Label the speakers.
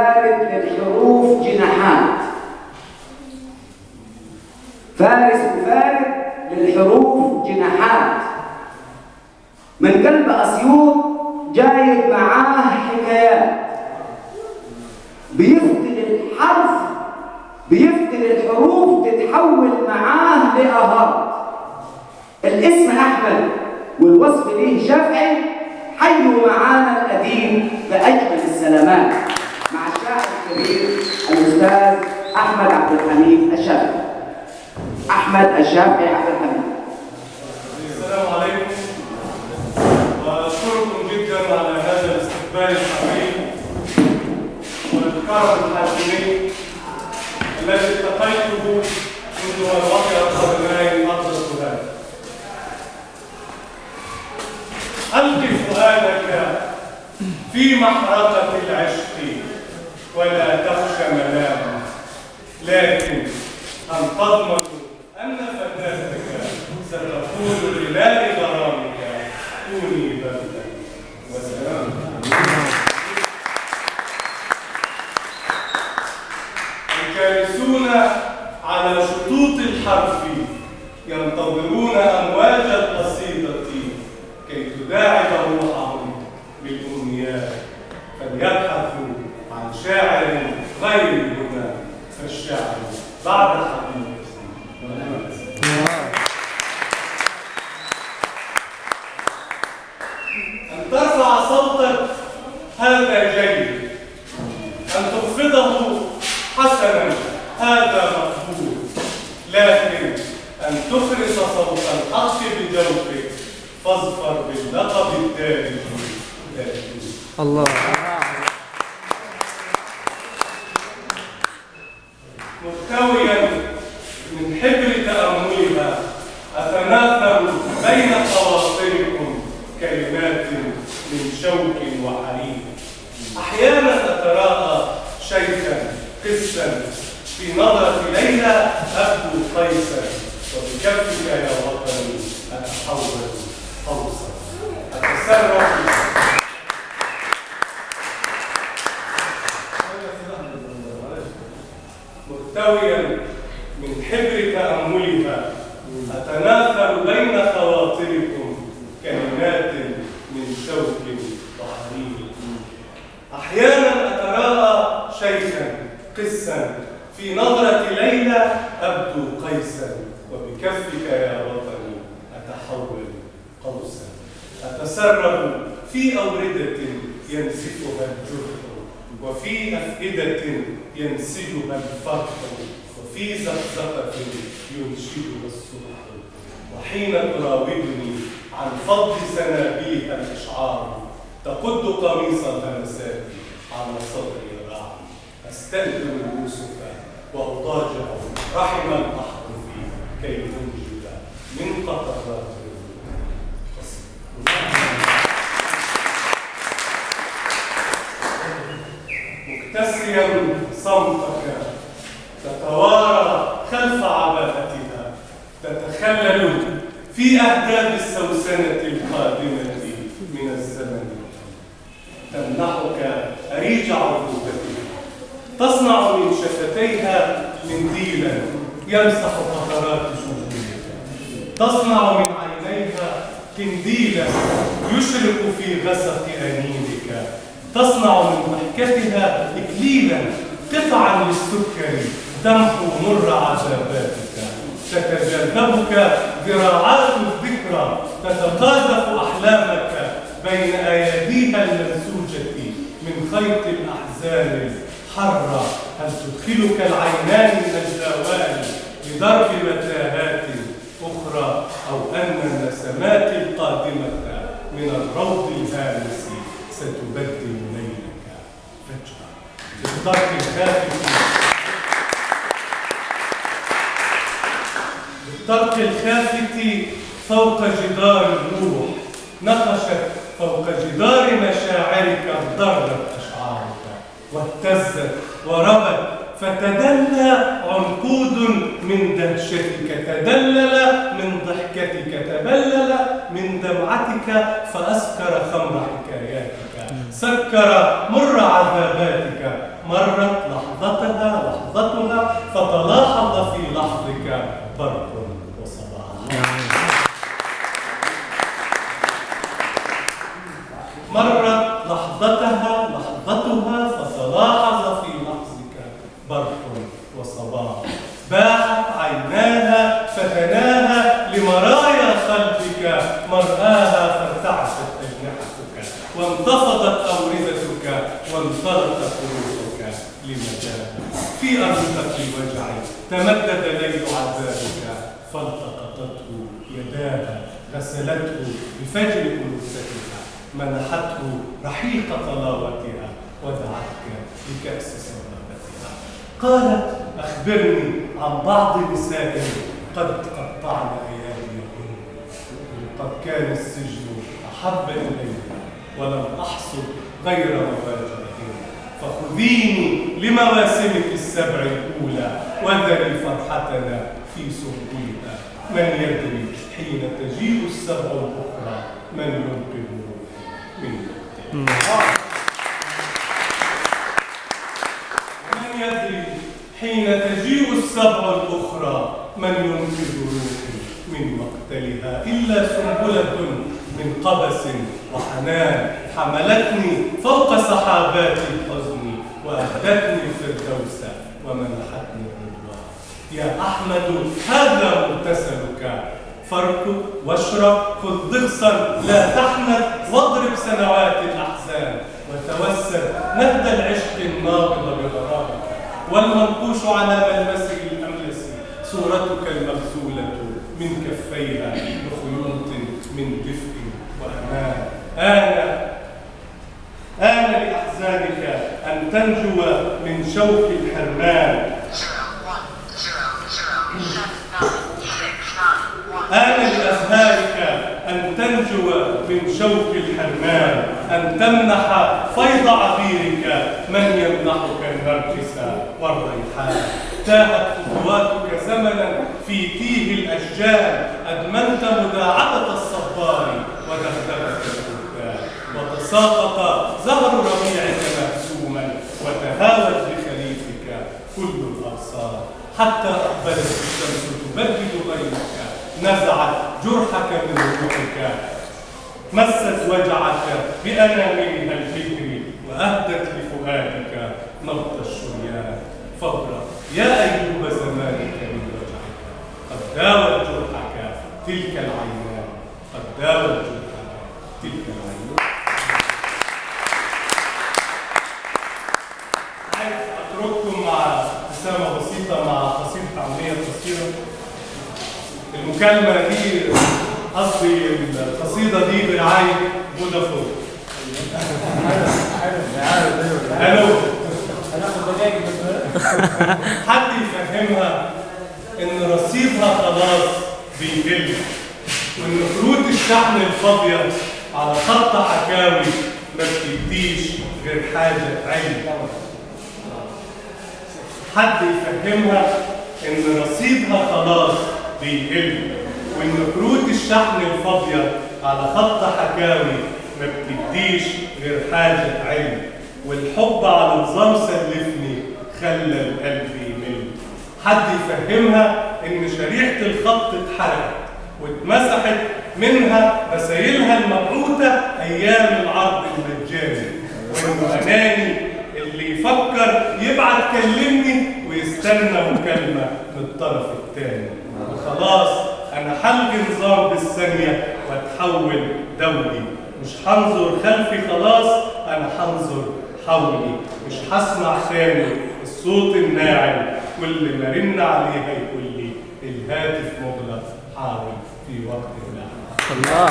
Speaker 1: وفارد للحروف جناحات. فارس وفارد للحروف جناحات. من قلب أسيوط جايب معاه حكايات. بيفتل الحرف، بيفتل الحروف تتحول معاه لآهات. الاسم أحمد والوصف ليه شافعي. حيوا معانا الأديب بأجمل السلامات مع الشاعر الكبير الأستاذ أحمد عبد الحميد الشافعي. أحمد الشافعي عبد الحميد.
Speaker 2: السلام عليكم وأشكركم جدا على هذا الاستقبال الحميد والكرم الحازمين الذي التقيته منذ أن وقع قدماي أرض السودان. ألق فؤادك في محرقة العشق ولا تخشى ملامه، لكن أن تضمن أن فتاتك ستقول لنار غرامك كوني بردا وسلاما. الجالسون على شطوط الحرف ينتظرون أمواج القصيدة كي تداعب روحهم بالأمنيات، فليبحثوا عن شاعر غير الهدى، فالشاعر بعد حقيقته. أن ترفع صوتك هذا جيد، أن تخفضه حسنا هذا مقبول، لكن أن تخرس صوت الحق بجوفك فاظفر باللقب الدارج.
Speaker 3: الله.
Speaker 2: مستويا من حبر تأملها أتناثر بين خواطركم كلمات من شوك وحنين. أحيانا أتراءى شيخا قسا في نظرة ليلى أبدو قيسا، وبكفك يا وطني أتحول قوسا. أتسرع مستويا من حبر تأملها أتناثر بين خواطركم كلمات من شوك وحنين. أحيانا أتراءى شيخا قسا في نظرة ليلى أبدو قيسا، وبكفك يا وطني أتحول قوسا. أتسرب في أوردة ينسفها الجرح، وفي أفئدة ينسجها الفرح، وفي زقزقة ينشدها الصبح. وحين تراودني عن فض سنابيها الإشعار تقد قميص الهمسات على صدري الرعد، أستأذن يوسف وأضاجع رحم الأحرف كي تنجد من قطرات مكتسيا صمتك تتوارى خلف عباءتها، تتخلل في أهداب السوسنة القادمة من الزمن، تمنحك أريج عروبتها، تصنع من شفتيها منديلا يمسح قطرات جنونك، تصنع من عينيها قنديلا يشرق في غسق أنينك، تصنع من ضحكتها إكليلا قطعا للسكر تمحو مر عذاباتك، تتجذبك ذراعات الذكرى تتقاذف أحلامك بين أياديها الممسوجة من خيط الأحزان الحرة. هل تدخلك العينان النجلاوان لضرب متاهات أخرى، أو أن النسمات القادمة من الروض الهامس ستبدل ليلك فجرا؟ بالضرب الخافت فوق جدار الروح نقشت فوق جدار مشاعرك ضربت أشعارك، واهتزت وربت فتدلى عنقود من دهشتك، تدلل من ضحكتك، تبلل من دمعتك، فأسكر خمر حكاياتك، سكر مر عذاباتك، مرر انصرفت روحك لمجاها في أرضك وجعي تمدد ليل عذابك فالتقطته يداها غسلته بفجر أنوثتها منحته رحيق طلاوتها ودعتك لكأس سبابتها قالت أخبرني عن بعض نساء قد قطعن أياديهن قد كان السجن أحب إليها ولم أحصد غير مواجههن فخذيني لمواسمك السبع الأولى وذري فرحتنا في سنبلها من يدري حين تجيء السبع الأخرى من ينقذ روحي من مقتلها من يدري حين تجيء السبع الأخرى من ينقذ روحي من مقتلها إلا سنبلة من قبس وحنان حملتني فوق سحابات الحزن وأهدتني الفردوس ومنحتني الرضوان يا أحمد هذا مغتسلك فاركض واشرب خذ ضغصا لا تحنث واضرب سنوات الأحزان وتوسل نهد العشق الناقض بغرامك والمنقوش على ملمسه الأملس صورتك المغسولة من كفيها بخيوط من دفء وأمان آن لأحزانك أن تنجو من شوك الحرمان آن لأزهارك أن تنجو من شوك الحرمان أن تمنح فيض عبيرك من يمنحك النرجس والريحان تاهت خطواتك زمنا في تيه الأشجار أدمنت مداعبة الصبار ودغدغة الكتاب وتساقط زهر ربيعك مهزوما وتهاوت بخليفك كل الأبصار حتى أقبلت الشمس تبدد غيرك نزعت جرحك من روحك مست وجعك بأناملها الفكر وأهدت لفؤادك نبض الشريان فاضرب يا أيوب زمانك من وجعك قد داوت جرحك تلك العينان قد داوت جرحك تلك العينان. عايز أترككم مع ابتسامة بسيطة مع قصيدة عامية قصيرة. المكالمة دي قصدي القصيدة دي برعاية فودافون. الو حد يفهمها ان رصيدها خلاص بيقل وان كروت الشحن الفاضيه على خط حكاوي ما بتديش غير حاجه عين. حد يفهمها ان رصيدها خلاص بيقل وان كروت الشحن الفاضيه على خط حكاوي ما بتديش غير حاجه عين والحب على نظام سلفني خلى القلب يمل. حد يفهمها ان شريحه الخط اتحرقت واتمسحت منها رسايلها المبعوثه ايام العرض المجاني وانه اناني اللي يفكر يبعت كلمني ويستنى مكالمه من الطرف الثاني وخلاص انا هلغي نظام بالثانيه واتحول دولي مش هنظر خلفي خلاص انا هنظر حولي مش هسمع ثاني الصوت الناعم كل ما رن عليه هيقول لي الهاتف مغلق حاول في وقت ما. الله